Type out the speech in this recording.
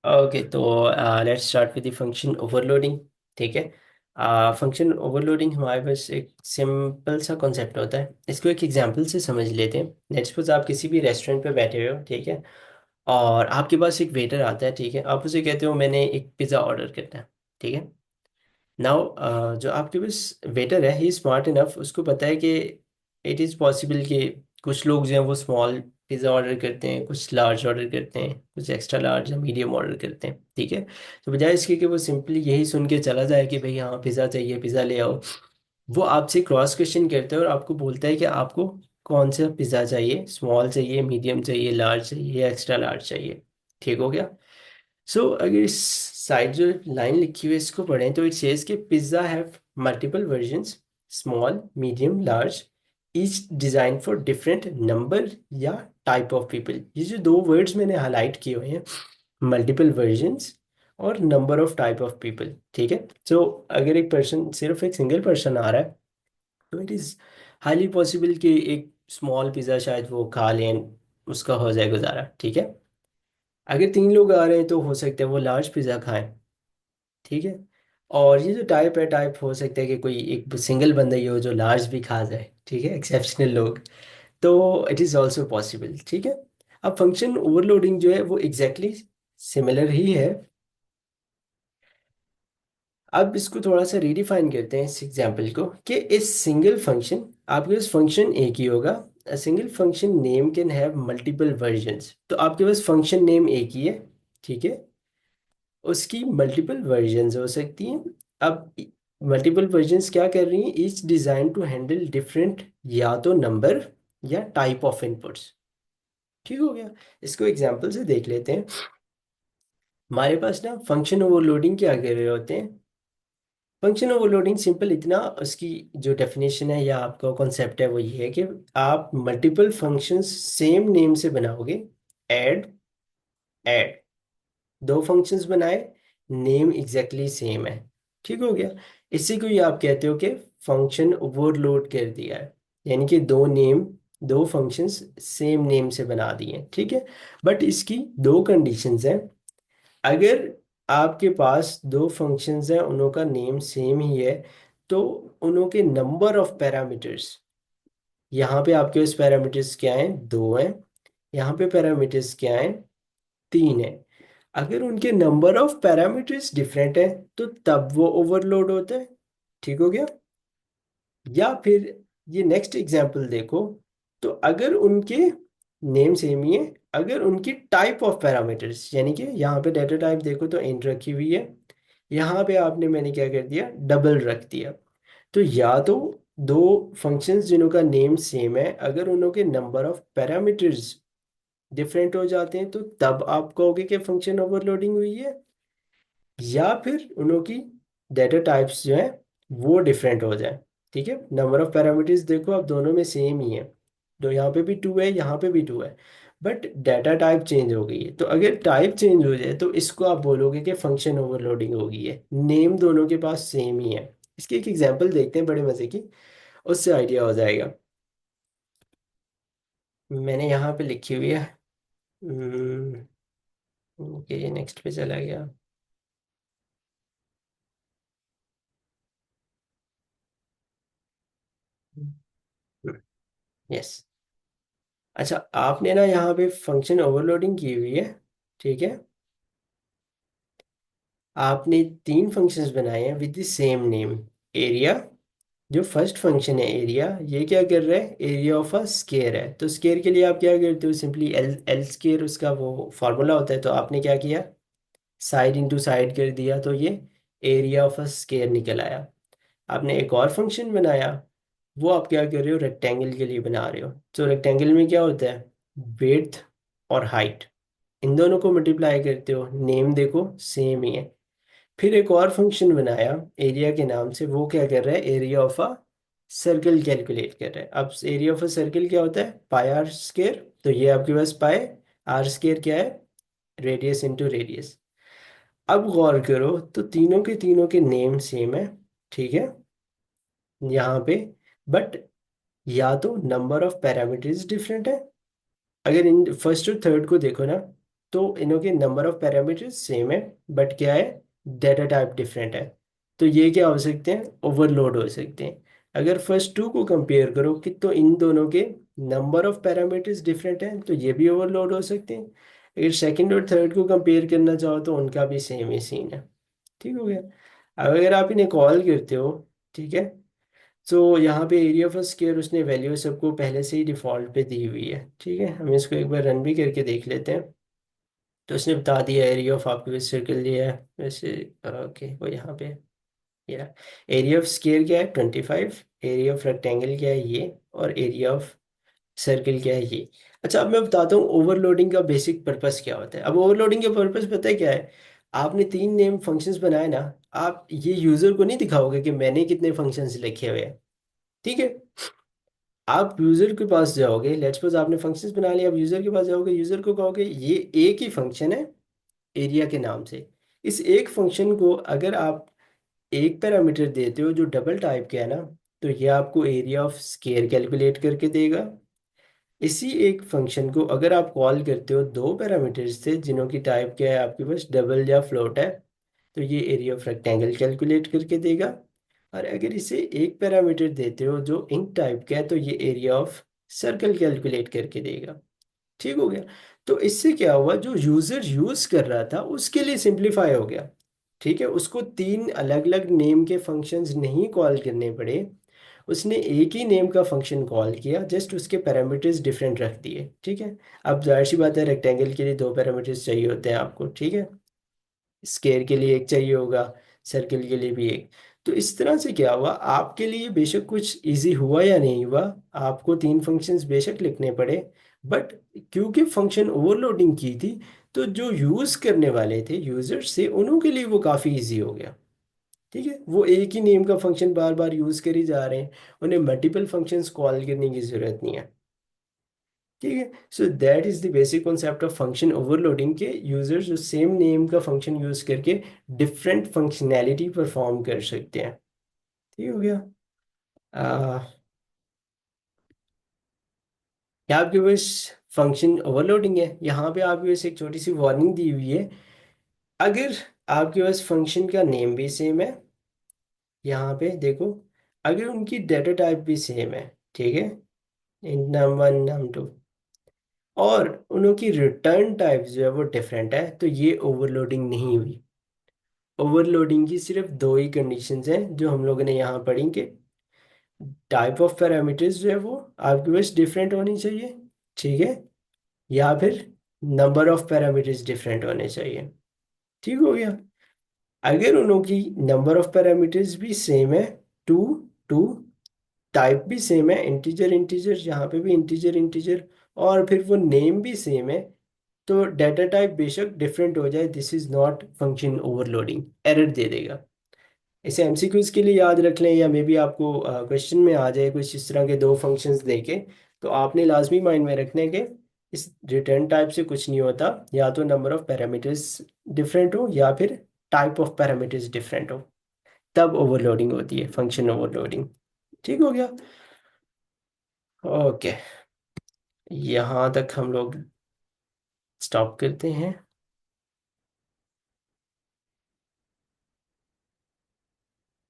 Okay, तो let's start with the function overloading. ठीक है। फंक्शन ओवरलोडिंग हमारे पास एक सिंपल सा कॉन्सेप्ट होता है। इसको एक एग्जांपल से समझ लेते हैं। लेट्स सपोज आप किसी भी रेस्टोरेंट पे बैठे हुए हो, ठीक है। और आपके पास एक वेटर आता है, ठीक है। आप उसे कहते हो मैंने एक पिज़्ज़ा ऑर्डर करना है, ठीक है। नाउ जो आपके पास वेटर है, ही स्मार्ट इनफ, उसको पता है कि इट इज़ पॉसिबल कि कुछ लोग जो हैं वो स्मॉल पिज़्ज़ा ऑर्डर करते हैं, कुछ लार्ज ऑर्डर करते हैं, कुछ एक्स्ट्रा लार्ज या मीडियम ऑर्डर करते हैं, ठीक है। तो बजाय इसके कि वो सिंपली यही सुन के चला जाए कि भाई हाँ पिज़्ज़ा चाहिए, पिज़्ज़ा ले आओ, वो आपसे क्रॉस क्वेश्चन करता है और आपको बोलता है कि आपको कौन सा पिज़्ज़ा चाहिए, स्मॉल चाहिए, मीडियम चाहिए, लार्ज चाहिए या एक्स्ट्रा लार्ज चाहिए। ठीक हो गया। अगर इस साइड जो लाइन लिखी हुई है इसको पढ़ें तो इट सेज कि pizza have multiple versions, small, medium, large, each design for different number या टाइप ऑफ पीपल। ये जो दो वर्ड्स मैंने हाईलाइट किए हुए हैं, मल्टीपल वर्जन्स और number of type of people, ठीक है। अगर एक पर्सन, सिर्फ एक सिंगल पर्सन आ रहा है, तो इट इज़ हाईली पॉसिबल कि एक स्मॉल पिज़्ज़ा शायद वो खा लें, उसका हो जाए गुजारा, ठीक है। अगर तीन लोग आ रहे हैं तो हो सकता है वो लार्ज पिज़्ज़ा खाएं, ठीक है। और ये जो टाइप है, टाइप हो सकता है कि कोई एक सिंगल बंदा ही हो जो लार्ज भी खा जाए, ठीक है, एक्सेप्शनल लोग। तो इट इज़ ऑल्सो पॉसिबल, ठीक है। अब फंक्शन ओवरलोडिंग जो है वो एग्जैक्टली सिमिलर ही है। अब इसको थोड़ा सा रीडिफाइन करते हैं इस एग्जांपल को, कि इस सिंगल फंक्शन, आपके पास फंक्शन एक ही होगा। Single function name can have multiple versions. तो आपके पास फंक्शन नेम एक ही है, ठीक है, उसकी मल्टीपल वर्जन्स हो सकती हैं। अब मल्टीपल वर्जन्स क्या कर रही हैं, each design to handle different या तो नंबर या टाइप ऑफ इनपुट्स। ठीक हो गया। इसको एग्जांपल से देख लेते हैं। हमारे पास ना फंक्शन ओवरलोडिंग क्या कर रहे होते हैं। फंक्शन ओवरलोडिंग सिंपल इतना, उसकी जो डेफिनेशन है या आपका कॉन्सेप्ट है वो ये है कि आप मल्टीपल फंक्शंस सेम नेम से बनाओगे। ऐड, ऐड, दो फंक्शंस बनाए, नेम एग्जैक्टली सेम है। ठीक हो गया। इसी को ही आप कहते हो कि फंक्शन ओवरलोड कर दिया है, यानी कि दो नेम, दो फंक्शंस सेम नेम से बना दिए, ठीक है। बट इसकी दो कंडीशंस हैं। अगर आपके पास दो फंक्शंस हैं, उनों का नेम सेम ही है, तो उनों के नंबर ऑफ पैरामीटर्स, यहाँ पे आपके पास पैरामीटर्स क्या हैं, दो हैं। यहाँ पे पैरामीटर्स क्या हैं, तीन है। अगर उनके नंबर ऑफ पैरामीटर्स डिफरेंट है तो तब वो ओवरलोड होता है। ठीक हो गया। या फिर ये नेक्स्ट एग्जांपल देखो, तो अगर उनके नेम सेम ही है, अगर उनकी टाइप ऑफ पैरामीटर्स, यानी कि यहाँ पे डाटा टाइप देखो तो इंट रखी हुई है, यहाँ पे आपने, मैंने क्या कर दिया, डबल रख दिया। तो या तो दो फंक्शंस जिनों का नेम सेम है, अगर उनों के नंबर ऑफ पैरामीटर्स डिफरेंट हो जाते हैं तो तब आप कहोगे कि फंक्शन ओवरलोडिंग हुई है। या फिर उनकी डेटा टाइप्स जो है वो डिफरेंट हो जाए। ठीक है, नंबर ऑफ पैरामीटर्स देखो अब दोनों में सेम ही है, तो यहाँ पे भी टू है, यहाँ पे भी टू है, बट डाटा टाइप चेंज हो गई है। तो अगर टाइप चेंज हो जाए तो इसको आप बोलोगे कि फंक्शन ओवरलोडिंग हो गई है। नेम दोनों के पास सेम ही है। इसकी एक एग्जांपल देखते हैं बड़े मज़े की, उससे आइडिया हो जाएगा। मैंने यहाँ पे लिखी हुई है। ओके, नेक्स्ट पे चला गया। यस। अच्छा, आपने ना यहाँ पे फंक्शन ओवरलोडिंग की हुई है, ठीक है। आपने तीन फंक्शंस बनाए हैं with the same name. Area, जो फर्स्ट फंक्शन है एरिया, ये क्या कर रहा है, एरिया ऑफ अ स्केयर है। तो स्केयर के लिए आप क्या करते हो, सिंपली एल एल स्केयर उसका वो फार्मूला होता है। तो आपने क्या किया, साइड इंटू साइड कर दिया, तो ये एरिया ऑफ अ स्केयर निकल आया। आपने एक और फंक्शन बनाया, वो आप क्या कर रहे हो, रेक्टेंगल के लिए बना रहे हो। तो रेक्टेंगल में क्या होता है, विड्थ और हाइट, इन दोनों को मल्टीप्लाई करते हो, नेम देखो सेम ही है। फिर एक और फंक्शन बनाया एरिया के नाम से, वो क्या कर रहा है, area of a circle calculate कर रहा है। अब एरिया ऑफ अ सर्कल क्या होता है, पाई आर स्केयर। तो ये आपके पास पाई आर स्केयर क्या है, रेडियस इंटू रेडियस। अब गौर करो तो तीनों के नेम सेम है, ठीक है, यहाँ पे। बट या तो नंबर ऑफ पैरामीटर्स डिफरेंट है। अगर इन फर्स्ट और थर्ड को देखो ना, तो इनों के नंबर ऑफ पैरामीटर्स सेम है, बट क्या है, डेटा टाइप डिफरेंट है। तो ये क्या हो सकते हैं, ओवरलोड हो सकते हैं। अगर फर्स्ट टू को कंपेयर करो कि तो इन दोनों के नंबर ऑफ पैरामीटर्स डिफरेंट हैं, तो ये भी ओवरलोड हो सकते हैं। अगर सेकंड और थर्ड को कंपेयर करना चाहो तो उनका भी सेम ही सीन है। ठीक हो गया। अब अगर आप इन्हें कॉल करते हो, ठीक है, तो यहाँ पे एरिया ऑफ स्क्वायर उसने वैल्यू सबको पहले से ही डिफॉल्ट पे दी हुई है। ठीक है, हम इसको एक बार रन भी करके देख लेते हैं। तो उसने बता दिया एरिया ऑफ आपके सर्कल दिया है वैसे। ओके, वो यहाँ पे या एरिया ऑफ स्क्वायर क्या है 25, एरिया ऑफ रेक्टेंगल क्या है ये, और एरिया ऑफ सर्किल क्या है ये। अच्छा, अब मैं बताता हूँ ओवरलोडिंग का बेसिक पर्पस क्या होता है। अब ओवरलोडिंग का पर्पस पता है क्या है। आपने तीन नेम फंक्शंस बनाए ना, आप ये यूजर को नहीं दिखाओगे कि मैंने कितने फंक्शंस लिखे हुए हैं। ठीक है, आप यूजर के पास जाओगे, लेट्स सपोज आपने फंक्शंस बना लिया, आप यूजर के पास जाओगे, यूजर को कहोगे ये एक ही फंक्शन है एरिया के नाम से। इस एक फंक्शन को अगर आप एक पैरामीटर देते हो जो डबल टाइप का है ना, तो ये आपको एरिया ऑफ स्केयर कैलकुलेट करके देगा। इसी एक फंक्शन को अगर आप कॉल करते हो दो पैरामीटर्स से जिन्हों की टाइप क्या है आपके पास, डबल या फ्लोट है, तो ये एरिया ऑफ रेक्टेंगल कैलकुलेट करके देगा। और अगर इसे एक पैरामीटर देते हो जो इंक टाइप का है, तो ये एरिया ऑफ सर्कल कैलकुलेट करके देगा। ठीक हो गया। तो इससे क्या हुआ, जो यूजर यूज कर रहा था उसके लिए सिंप्लीफाई हो गया। ठीक है, उसको तीन अलग अलग नेम के फंक्शंस नहीं कॉल करने पड़े। उसने एक ही नेम का फंक्शन कॉल किया, जस्ट उसके पैरामीटर्स डिफरेंट रख दिए। ठीक है, अब जाहिर सी बात है रेक्टेंगल के लिए दो पैरामीटर्स चाहिए होते हैं आपको। ठीक है, स्केयर के लिए एक चाहिए होगा, सर्किल के लिए भी एक। तो इस तरह से क्या हुआ, आपके लिए बेशक कुछ इजी हुआ या नहीं हुआ, आपको तीन फंक्शंस बेशक लिखने पड़े, बट क्योंकि फंक्शन ओवरलोडिंग की थी, तो जो यूज़ करने वाले थे यूजर्स से उन्हों के लिए वो काफ़ी इजी हो गया। ठीक है, वो एक ही नेम का फंक्शन बार बार यूज़ कर ही जा रहे हैं, उन्हें मल्टीपल फंक्शंस कॉल करने की ज़रूरत नहीं है। ठीक है, so that is the basic concept of function overloading के यूजर्स जो सेम नेम का फंक्शन यूज करके डिफरेंट फंक्शनैलिटी परफॉर्म कर सकते हैं। ठीक हो गया। आ, क्या आपके पास फंक्शन ओवरलोडिंग है, यहाँ पे आपके पास एक छोटी सी वार्निंग दी हुई है। अगर आपके पास फंक्शन का नेम भी सेम है, यहाँ पे देखो, अगर उनकी डेटा टाइप भी सेम है, ठीक है, num1 num2, और उनकी रिटर्न टाइप जो है वो डिफरेंट है, तो ये ओवरलोडिंग नहीं हुई। ओवरलोडिंग की सिर्फ दो ही कंडीशंस हैं जो हम लोगों ने यहाँ पढ़ी कि टाइप ऑफ पैरामीटर्स जो है वो आपके पास डिफरेंट होनी चाहिए, ठीक है, या फिर नंबर ऑफ पैरामीटर्स डिफरेंट होने चाहिए। ठीक हो गया। अगर उनों की नंबर ऑफ पैरामीटर्स भी सेम है, टू टू, टाइप भी सेम है, इंटीजर इंटीजर, यहाँ पे भी इंटीजर इंटीजर, और फिर वो नेम भी सेम है, तो डाटा टाइप बेशक डिफरेंट हो जाए, this is not function overloading, error दे देगा। इसे एमसीक्यूज के लिए याद रख लें, या मे बी आपको क्वेश्चन में आ जाए कुछ इस तरह के दो फंक्शंस देके, तो आपने लाजमी माइंड में रखने के इस रिटर्न टाइप से कुछ नहीं होता, या तो नंबर ऑफ पैरामीटर्स डिफरेंट हो या फिर टाइप ऑफ पैरामीटर्स डिफरेंट हो, तब ओवरलोडिंग होती है, फंक्शन ओवरलोडिंग। ठीक हो गया। ओके, यहाँ तक हम लोग स्टॉप करते हैं।